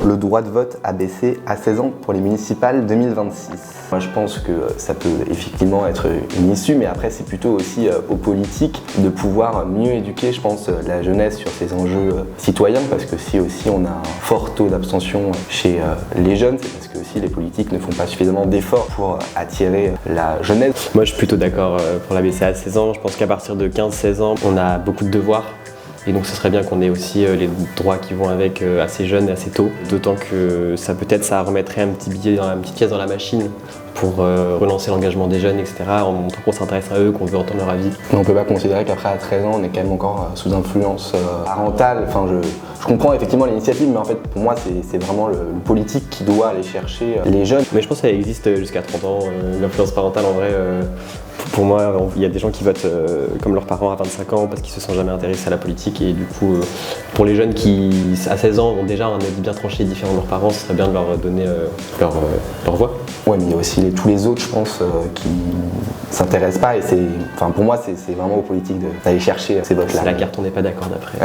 le droit de vote a baissé à 16 ans pour les municipales 2026. Moi je pense que ça peut effectivement être une issue, mais après c'est plutôt aussi aux politiques de pouvoir mieux éduquer, je pense, la jeunesse sur ces enjeux citoyens, parce que si aussi on a un fort taux d'abstention chez les jeunes, c'est parce que aussi les politiques ne font pas suffisamment d'efforts pour attirer la jeunesse. Moi je suis plutôt d'accord pour la baisser à 16 ans, je pense qu'à partir de 15-16 ans, on a beaucoup de devoirs. Et donc ce serait bien qu'on ait aussi les droits qui vont avec assez jeunes et assez tôt. D'autant que ça peut-être ça remettrait un petit billet, une petite pièce dans la machine pour relancer l'engagement des jeunes, etc. En montrant qu'on s'intéresse à eux, qu'on veut entendre leur avis. Mais on ne peut pas considérer qu'après à 13 ans on est quand même encore sous influence parentale. Enfin, je comprends effectivement l'initiative, mais en fait pour moi c'est vraiment le politique qui doit aller chercher les jeunes. Mais je pense que ça existe jusqu'à 30 ans, l'influence parentale en vrai. Pour moi, il y a des gens qui votent comme leurs parents à 25 ans parce qu'ils se sont jamais intéressés à la politique, et du coup, pour les jeunes qui, à 16 ans, ont déjà un avis bien tranché différent de leurs parents, ce serait bien de leur donner leur voix. Ouais, mais il y a aussi tous les autres, je pense, qui s'intéressent pas, et pour moi, c'est vraiment aux politiques d'aller chercher ces votes-là. C'est la carte, on n'est pas d'accord d'après.